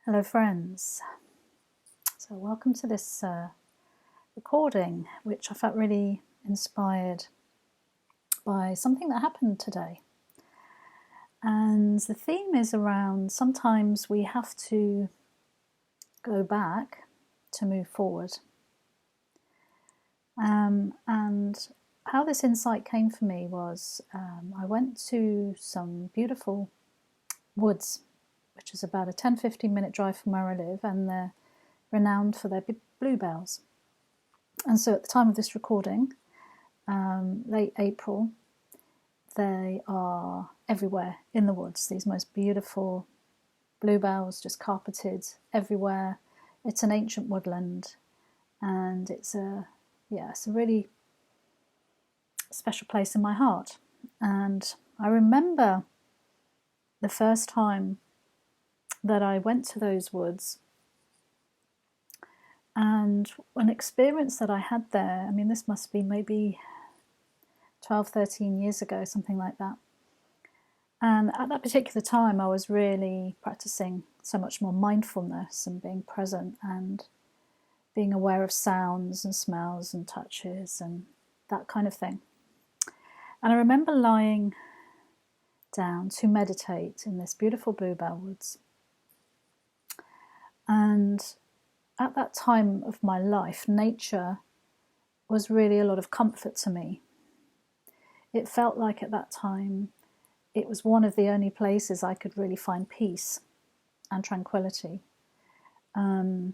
Hello friends, so welcome to this recording, which I felt really inspired by something that happened today. And the theme is around sometimes we have to go back to move forward. And how this insight came for me was I went to some beautiful woods, which is about a 10-15 minute drive from where I live, and they're renowned for their bluebells. And so at the time of this recording, late April, they are everywhere in the woods, these most beautiful bluebells just carpeted everywhere. It's an ancient woodland, and it's a really special place in my heart. And I remember the first time that I went to those woods, and an experience that I had there, I mean, this must be maybe 12, 13 years ago, something like that. And at that particular time, I was really practicing so much more mindfulness and being present and being aware of sounds and smells and touches and that kind of thing. And I remember lying down to meditate in this beautiful bluebell woods. And at that time of my life, nature was really a lot of comfort to me. It felt like at that time it was one of the only places I could really find peace and tranquility. And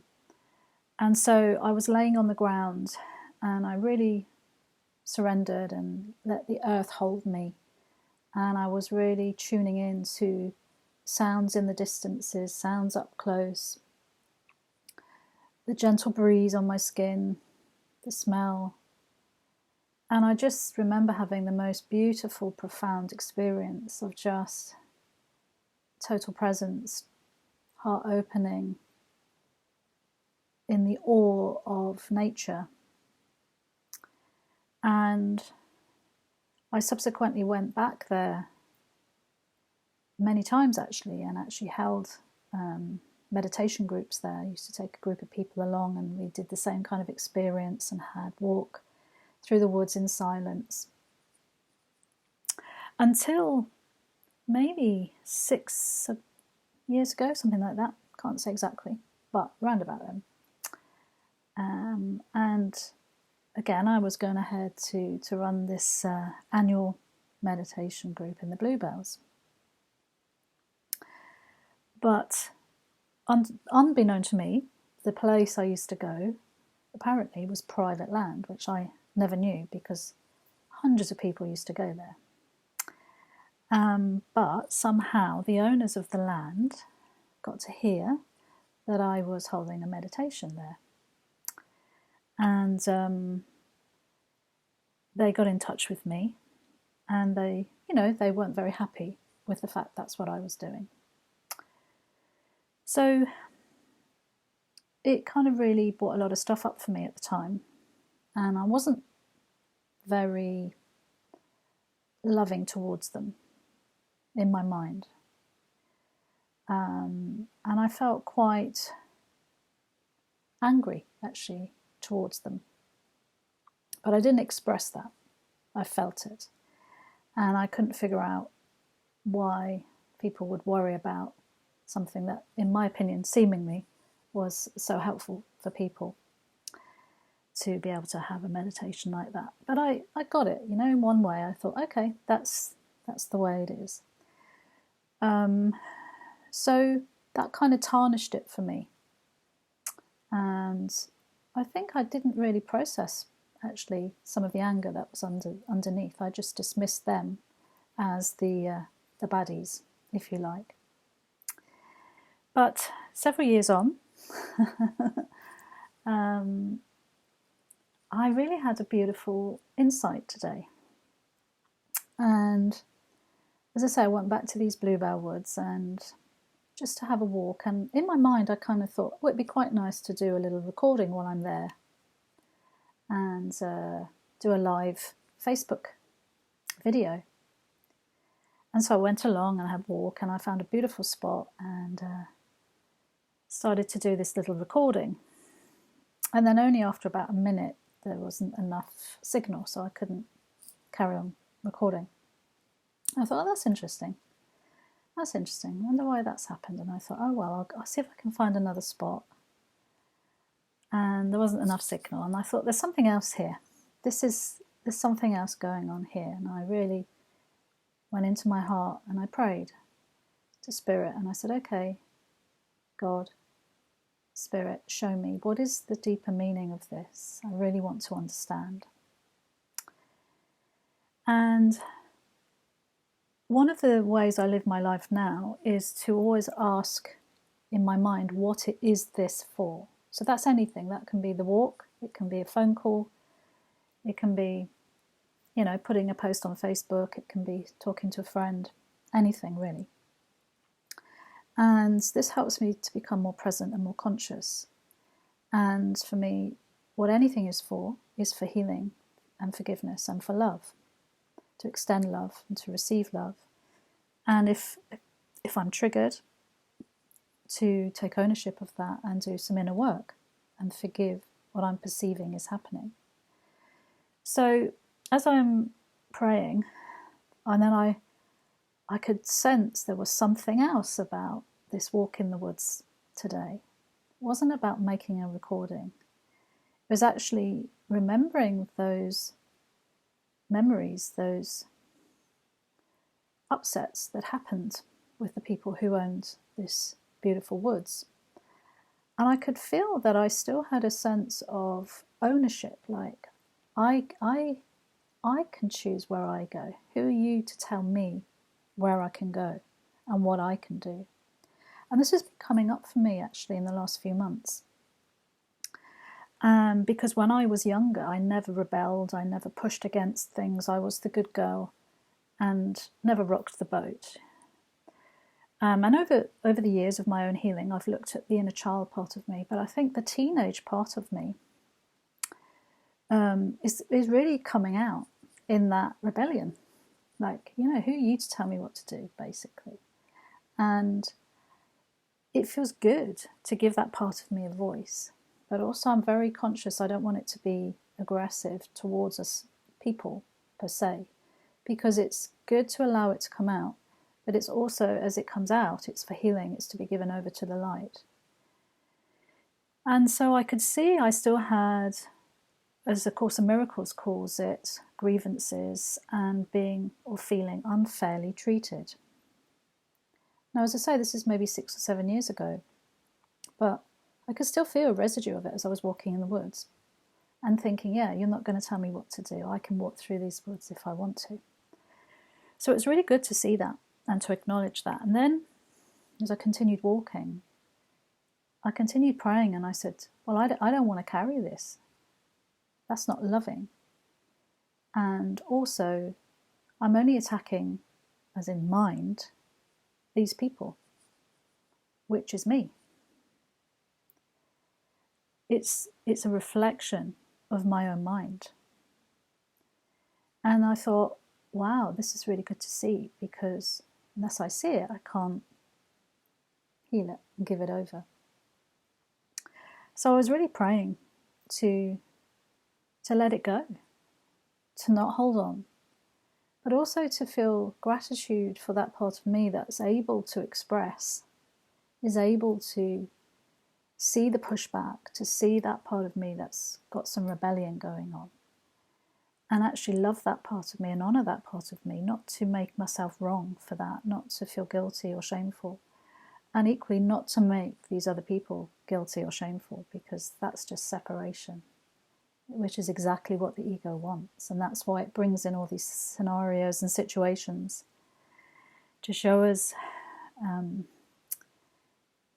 so I was laying on the ground and I really surrendered and let the earth hold me. And I was really tuning in to sounds in the distances, sounds up close, the gentle breeze on my skin, the smell. And I just remember having the most beautiful, profound experience of just total presence, heart opening, in the awe of nature. And I subsequently went back there many times actually, and actually held meditation groups there. I used to take a group of people along and we did the same kind of experience and had walk through the woods in silence. Until maybe 6 years ago, something like that. Can't say exactly, but round about then. And again, I was going ahead to run this annual meditation group in the Bluebells. But unbeknown to me, the place I used to go apparently was private land, which I never knew because hundreds of people used to go there. But somehow the owners of the land got to hear that I was holding a meditation there. And they got in touch with me, and they weren't very happy with the fact that's what I was doing. So it kind of really brought a lot of stuff up for me at the time, and I wasn't very loving towards them in my mind. And I felt quite angry actually towards them. But I didn't express that. I felt it. And I couldn't figure out why people would worry about something that, in my opinion, seemingly was so helpful for people to be able to have a meditation like that. But I got it, in one way. I thought, okay, that's the way it is. So that kind of tarnished it for me. And I think I didn't really process actually some of the anger that was underneath. I just dismissed them as the baddies, if you like. But several years on, I really had a beautiful insight today. And as I say, I went back to these bluebell woods and just to have a walk. And in my mind, I kind of thought, well, it'd be quite nice to do a little recording while I'm there and do a live Facebook video. And so I went along and I had a walk and I found a beautiful spot and started to do this little recording. And then only after about a minute, there wasn't enough signal, so I couldn't carry on recording. I thought, oh, that's interesting. That's interesting. I wonder why that's happened. And I thought, oh, well, I'll see if I can find another spot. And there wasn't enough signal. And I thought, there's something else here. There's something else going on here. And I really went into my heart and I prayed to Spirit. And I said, okay, God, Spirit, show me, what is the deeper meaning of this? I really want to understand. And one of the ways I live my life now is to always ask in my mind, what is this for? So that's anything. That can be the walk, it can be a phone call, it can be, putting a post on Facebook, it can be talking to a friend, anything really. And this helps me to become more present and more conscious. And for me, what anything is for healing and forgiveness and for love, to extend love and to receive love. And if I'm triggered, to take ownership of that and do some inner work and forgive what I'm perceiving is happening. So as I'm praying, and then I could sense there was something else about this walk in the woods today. It wasn't about making a recording. It was actually remembering those memories, those upsets that happened with the people who owned this beautiful woods. And I could feel that I still had a sense of ownership, like I can choose where I go. Who are you to tell me where I can go and what I can do? And this has been coming up for me actually in the last few months. Because when I was younger, I never rebelled, I never pushed against things, I was the good girl and never rocked the boat. And over the years of my own healing, I've looked at the inner child part of me, but I think the teenage part of me is really coming out in that rebellion. Like, who are you to tell me what to do, basically? And it feels good to give that part of me a voice. But also I'm very conscious I don't want it to be aggressive towards us people, per se, because it's good to allow it to come out. But it's also, as it comes out, it's for healing, it's to be given over to the light. And so I could see I still had, as the Course in Miracles calls it, grievances and being or feeling unfairly treated. Now, as I say, this is maybe 6 or 7 years ago, but I could still feel a residue of it as I was walking in the woods and thinking, yeah, you're not going to tell me what to do. I can walk through these woods if I want to. So it was really good to see that and to acknowledge that. And then as I continued walking, I continued praying and I said, well, I don't want to carry this. That's not loving. And also, I'm only attacking, as in mind, these people, which is me. It's a reflection of my own mind. And I thought, wow, this is really good to see, because unless I see it, I can't heal it and give it over. So I was really praying to let it go, to not hold on, but also to feel gratitude for that part of me that's able to express, is able to see the pushback, to see that part of me that's got some rebellion going on, and actually love that part of me and honour that part of me, not to make myself wrong for that, not to feel guilty or shameful, and equally not to make these other people guilty or shameful, because that's just separation, which is exactly what the ego wants. And that's why it brings in all these scenarios and situations to show us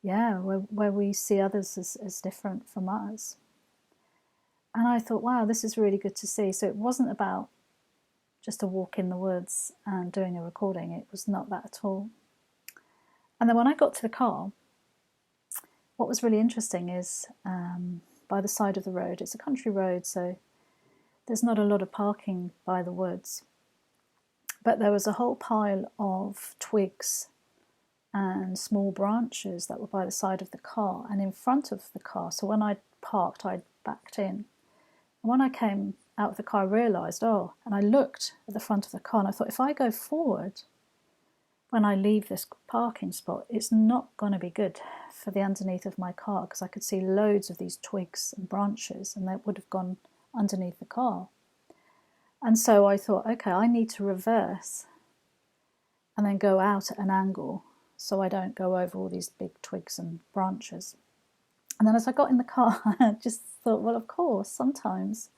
where we see others as different from us. And I thought, wow, this is really good to see. So it wasn't about just a walk in the woods and doing a recording. It was not that at all. And then when I got to the car, what was really interesting is by the side of the road, it's a country road, so there's not a lot of parking by the woods. But there was a whole pile of twigs and small branches that were by the side of the car and in front of the car. So when I parked, I backed in. And when I came out of the car, I realised, and I looked at the front of the car and I thought, if I go forward when I leave this parking spot, it's not going to be good for the underneath of my car, because I could see loads of these twigs and branches and that would have gone underneath the car. And so I thought, okay, I need to reverse and then go out at an angle so I don't go over all these big twigs and branches. And then as I got in the car, I just thought, well, of course, sometimes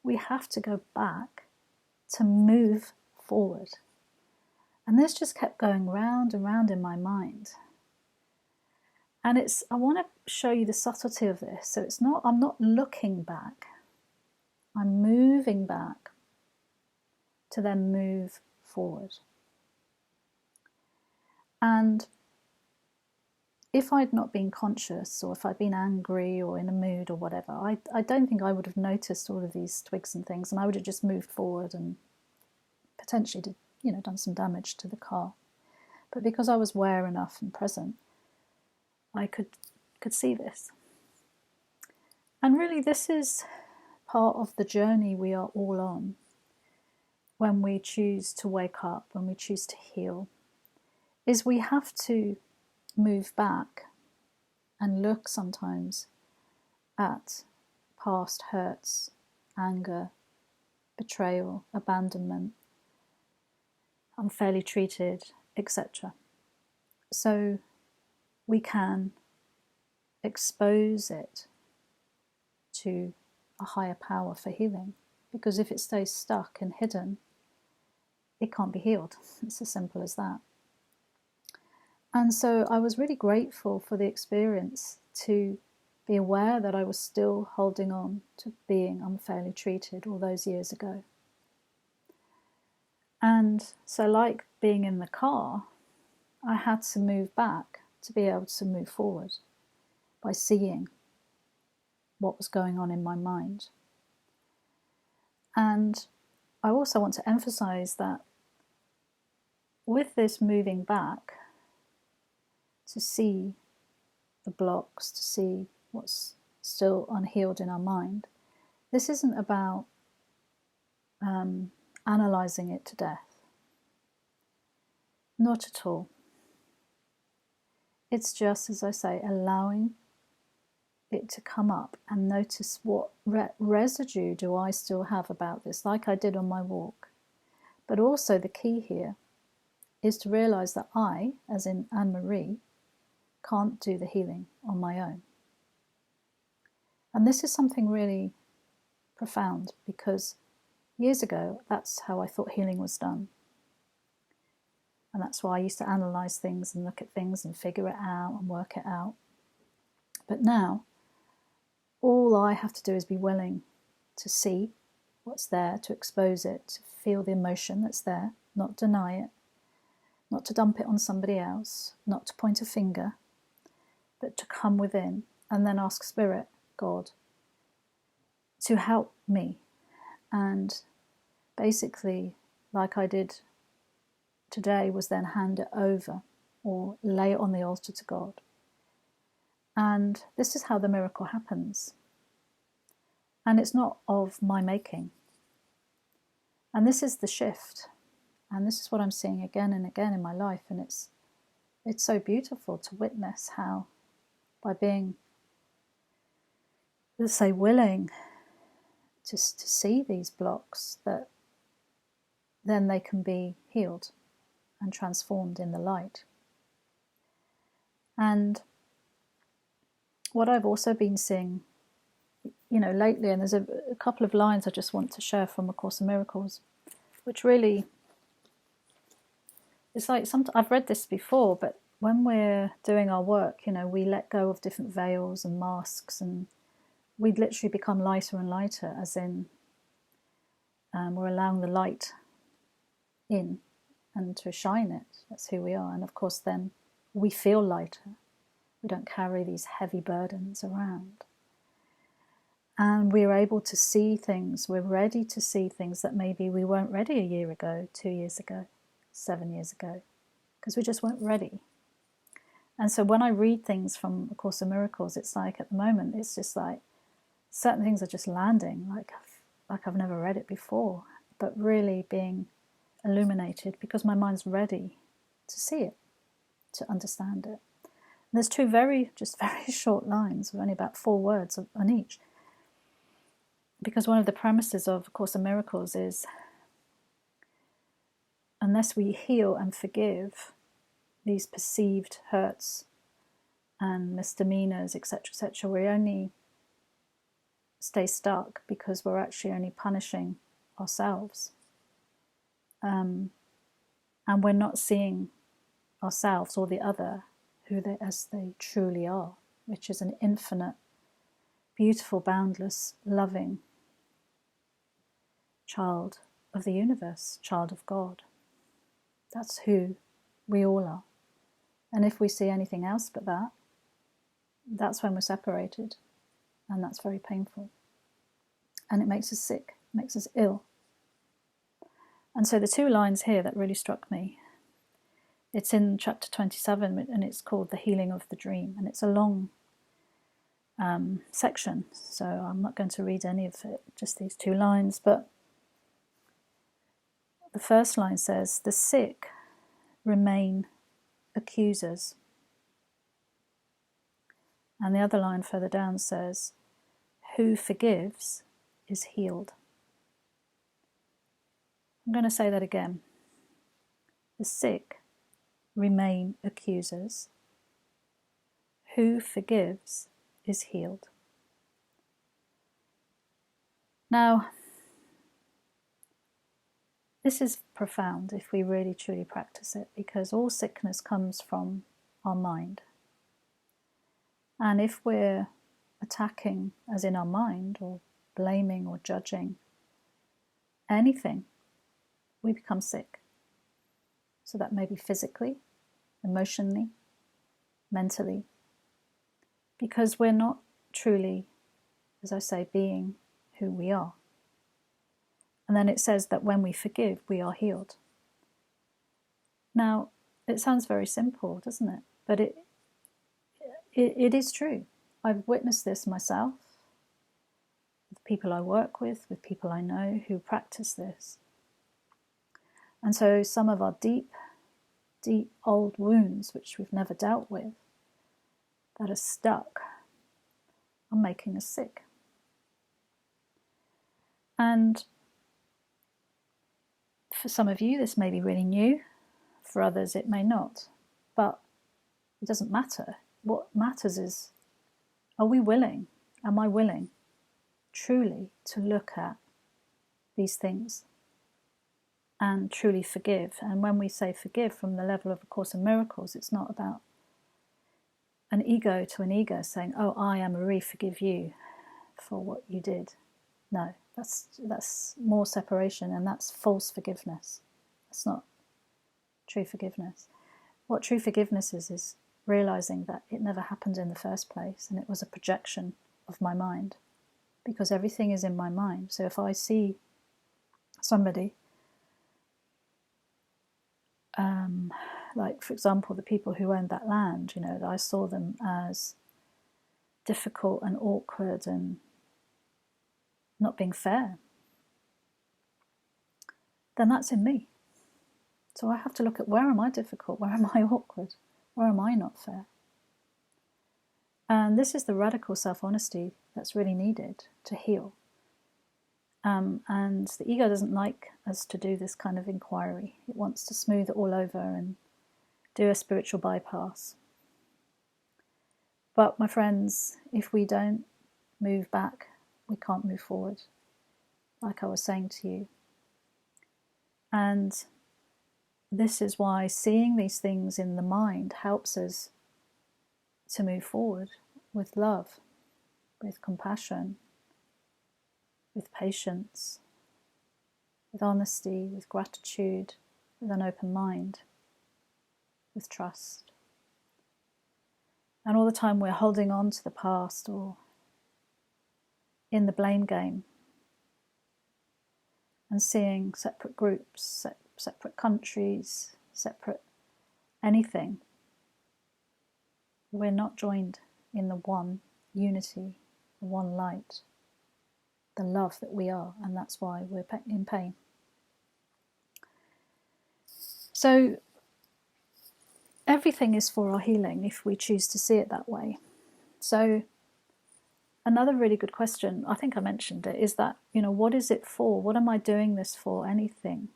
we have to go back to move forward. And this just kept going round and round in my mind. And I want to show you the subtlety of this. So I'm not looking back. I'm moving back to then move forward. And if I'd not been conscious, or if I'd been angry or in a mood or whatever, I don't think I would have noticed all of these twigs and things, and I would have just moved forward and potentially done some damage to the car. But because I was aware enough and present, I could see this. And really, this is part of the journey we are all on when we choose to wake up, when we choose to heal, is we have to move back and look sometimes at past hurts, anger, betrayal, abandonment, unfairly treated, etc. So we can expose it to a higher power for healing, because if it stays stuck and hidden, it can't be healed. It's as simple as that. And so I was really grateful for the experience to be aware that I was still holding on to being unfairly treated all those years ago. And so, like being in the car, I had to move back to be able to move forward by seeing what was going on in my mind. And I also want to emphasize that with this moving back, to see the blocks, to see what's still unhealed in our mind, this isn't about analysing it to death. Not at all. It's just, as I say, allowing it to come up and notice what residue do I still have about this, like I did on my walk. But also the key here is to realise that I, as in Anne-Marie, can't do the healing on my own. And this is something really profound, because years ago, that's how I thought healing was done. And that's why I used to analyse things and look at things and figure it out and work it out. But now, all I have to do is be willing to see what's there, to expose it, to feel the emotion that's there, not deny it, not to dump it on somebody else, not to point a finger, but to come within and then ask Spirit, God, to help me. And basically, like I did today, was then hand it over or lay it on the altar to God. And this is how the miracle happens. And it's not of my making. And this is the shift. And this is what I'm seeing again and again in my life. And it's so beautiful to witness how, by being, let's say, willing to see these blocks, that then they can be healed and transformed in the light. And what I've also been seeing, lately, and there's a couple of lines I just want to share from A Course in Miracles, which really, it's like, I've read this before, but when we're doing our work, we let go of different veils and masks, and we literally become lighter and lighter, as in we're allowing the light in and to shine it. That's who we are. And of course, then we feel lighter. We don't carry these heavy burdens around. And we're able to see things. We're ready to see things that maybe we weren't ready a year ago, 2 years ago, 7 years ago, because we just weren't ready. And so when I read things from A Course in Miracles, it's like at the moment, it's just like certain things are just landing like I've never read it before, but really being illuminated because my mind's ready to see it, to understand it. And there's two very short lines of only about 4 words on each. Because one of the premises of A Course in Miracles is unless we heal and forgive these perceived hurts and misdemeanors, etc., we only stay stuck because we're actually only punishing ourselves. And we're not seeing ourselves or the other as they truly are, which is an infinite, beautiful, boundless, loving child of the universe, child of God. That's who we all are. And if we see anything else but that, that's when we're separated. And that's very painful. And it makes us sick, makes us ill. And so the 2 lines here that really struck me, it's in chapter 27 and it's called The Healing of the Dream. And it's a long section, so I'm not going to read any of it, just these 2 lines. But the first line says, the sick remain accusers. And the other line further down says, who forgives is healed. I'm going to say that again. The sick remain accusers. Who forgives is healed. Now, this is profound if we really truly practice it, because all sickness comes from our mind. And if we're attacking, as in our mind, or blaming or judging anything, we become sick. So that may be physically, emotionally, mentally, because we're not truly, as I say, being who we are. And then it says that when we forgive, we are healed. Now, it sounds very simple, doesn't it? But it is true. I've witnessed this myself, with people I work with people I know who practice this. And so some of our deep, deep old wounds, which we've never dealt with, that are stuck, are making us sick. And for some of you, this may be really new. For others, it may not. But it doesn't matter. What matters is, are we willing? Am I willing truly to look at these things and truly forgive? And when we say forgive from the level of A Course in Miracles, it's not about an ego to an ego saying, oh, I, Anne-Marie, forgive you for what you did. No, that's more separation, and that's false forgiveness. That's not true forgiveness. What true forgiveness is realizing that it never happened in the first place, and it was a projection of my mind, because everything is in my mind. So if I see somebody, like for example the people who owned that land, I saw them as difficult and awkward and not being fair, then that's in me. So I have to look at, where am I difficult? Where am I awkward? Where am I not fair? And this is the radical self-honesty that's really needed to heal. And the ego doesn't like us to do this kind of inquiry. It wants to smooth it all over and do a spiritual bypass. But my friends, if we don't move back, we can't move forward, like I was saying to you. And this is why seeing these things in the mind helps us to move forward with love, with compassion, with patience, with honesty, with gratitude, with an open mind, with trust. And all the time we're holding on to the past or in the blame game and seeing separate groups, separate countries, separate anything We're not joined in the one unity, the one light, the love that we are, and that's why we're in pain. So everything is for our healing if we choose to see it that way. So another really good question, I think I mentioned it, is that, what is it for? What am I doing this for? Anything.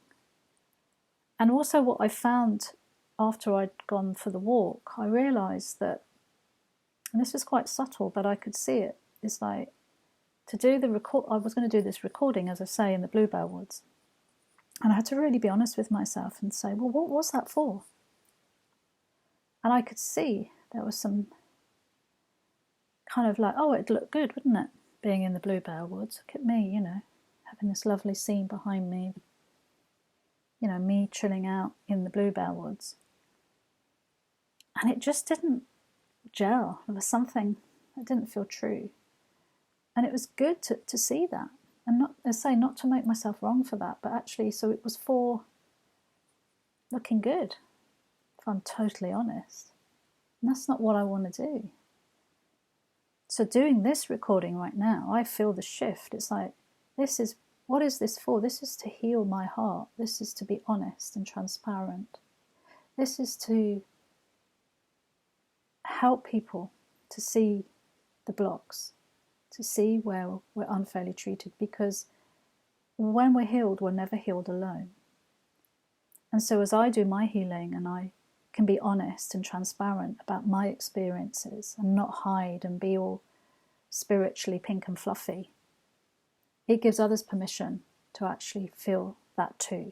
And also what I found after I'd gone for the walk, I realised that, and this was quite subtle, but I could see it, it's like to do the record. I was going to do this recording, as I say, in the bluebell woods. And I had to really be honest with myself and say, well, what was that for? And I could see there was some kind of like, oh, it'd look good, wouldn't it? Being in the bluebell woods. Look at me, having this lovely scene behind me, me chilling out in the bluebell woods. And it just didn't gel. There was something that didn't feel true. And it was good to see that. And not to make myself wrong for that, but actually, so it was for looking good, if I'm totally honest. And that's not what I want to do. So doing this recording right now, I feel the shift. It's like, what is this for? This is to heal my heart. This is to be honest and transparent. This is to help people to see the blocks, to see where we're unfairly treated, because when we're healed, we're never healed alone. And so as I do my healing and I can be honest and transparent about my experiences and not hide and be all spiritually pink and fluffy, it gives others permission to actually feel that too.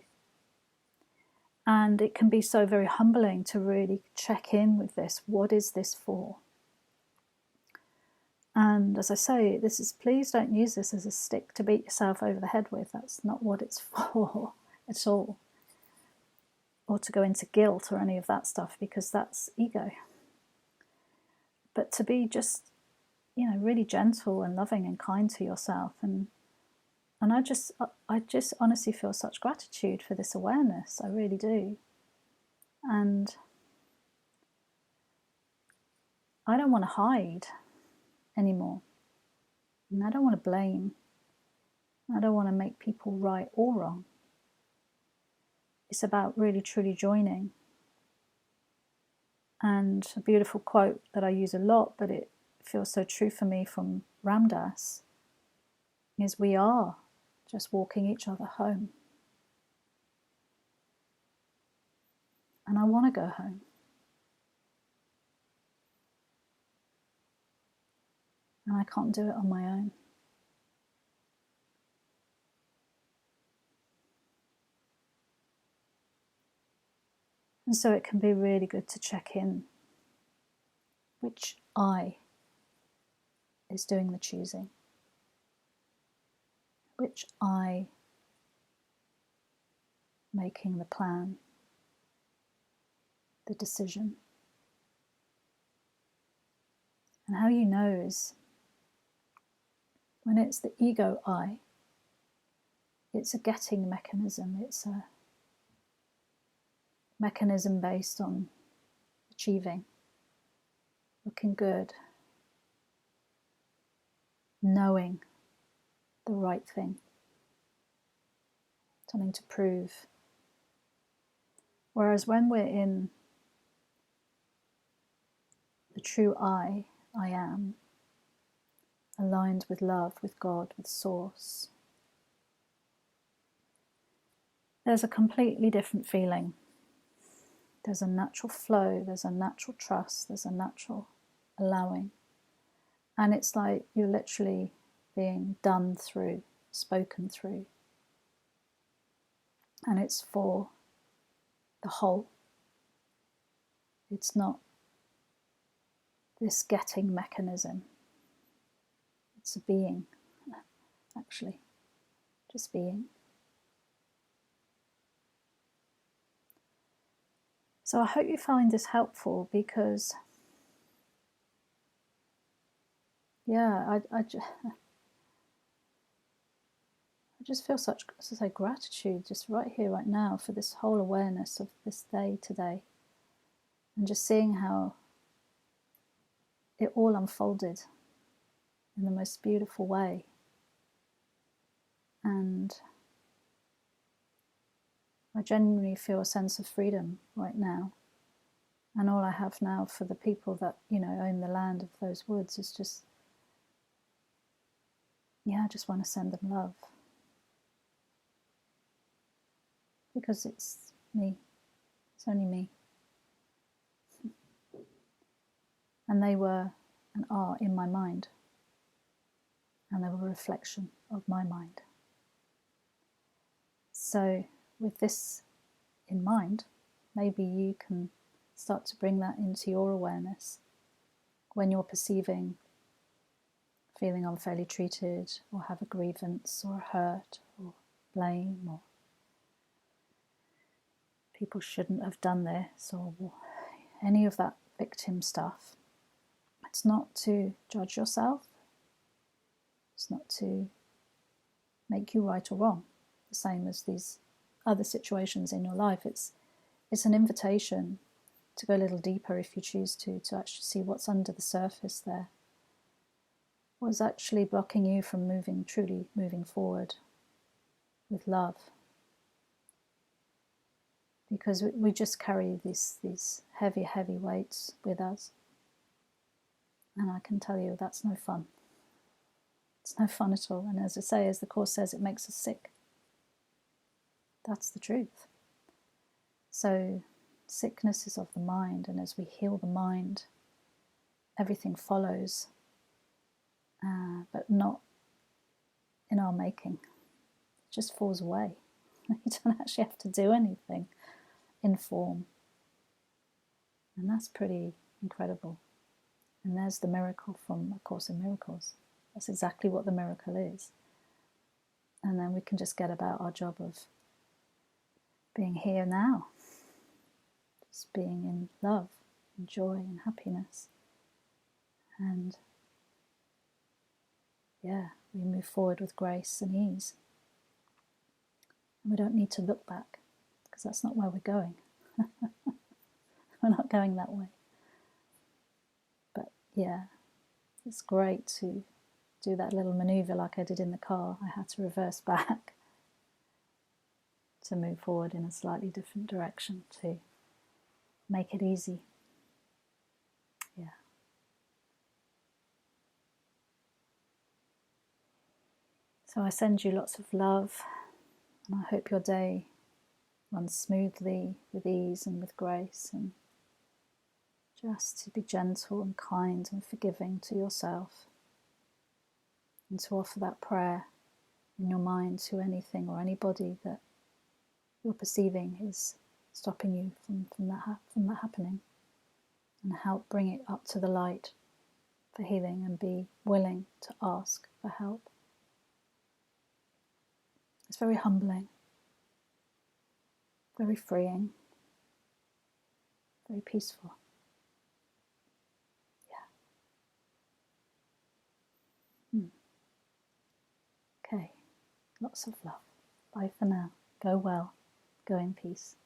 And it can be so very humbling to really check in with this. What is this for? And as I say, please don't use this as a stick to beat yourself over the head with. That's not what it's for at all. Or to go into guilt or any of that stuff, because that's ego. But to be just, really gentle and loving and kind to yourself. And I just honestly feel such gratitude for this awareness. I really do. And I don't want to hide anymore. And I don't want to blame. I don't want to make people right or wrong. It's about really truly joining. And a beautiful quote that I use a lot, but it feels so true for me, from Ram Dass, is we are just walking each other home. And I want to go home. And I can't do it on my own. And so it can be really good to check in. Which I is doing the choosing? Which I making the plan, the decision? And how you know is when it's the ego I, it's a getting mechanism. It's a mechanism based on achieving, looking good, knowing the right thing, something to prove. Whereas when we're in the true I am, aligned with love, with God, with Source, there's a completely different feeling. There's a natural flow, there's a natural trust, there's a natural allowing. And it's like you're literally being done through, spoken through. And it's for the whole. It's not this getting mechanism. It's a being, actually, just being. So I hope you find this helpful, because I just feel such, as I say, gratitude just right here, right now, for this whole awareness of this day today. And just seeing how it all unfolded in the most beautiful way. And I genuinely feel a sense of freedom right now. And all I have now for the people that, own the land of those woods is just, I just want to send them love. Because it's me. It's only me. And they were and are in my mind. And they were a reflection of my mind. So with this in mind, maybe you can start to bring that into your awareness when you're perceiving feeling unfairly treated, or have a grievance, or hurt, or blame, or people shouldn't have done this, or any of that victim stuff. It's not to judge yourself. It's not to make you right or wrong, the same as these other situations in your life. It's an invitation to go a little deeper if you choose to actually see what's under the surface there. What's actually blocking you from truly moving forward with love. Because we just carry these heavy, heavy weights with us. And I can tell you that's no fun. It's no fun at all. And as I say, as the Course says, it makes us sick. That's the truth. So sickness is of the mind, and as we heal the mind, everything follows, but not in our making. It just falls away. You don't actually have to do anything in form. And that's pretty incredible. And there's the miracle from A Course in Miracles. That's exactly what the miracle is. And then we can just get about our job of being here now. Just being in love and joy and happiness. And we move forward with grace and ease. And we don't need to look back, because that's not where we're going. We're not going that way. But it's great to do that little maneuver like I did in the car. I had to reverse back to move forward in a slightly different direction to make it easy. So I send you lots of love, and I hope your day runs smoothly, with ease and with grace, and just to be gentle and kind and forgiving to yourself, and to offer that prayer in your mind to anything or anybody that you're perceiving is stopping you from that happening, and help bring it up to the light for healing, and be willing to ask for help. It's very humbling, very freeing, very peaceful. Okay, lots of love. Bye for now. Go well. Go in peace.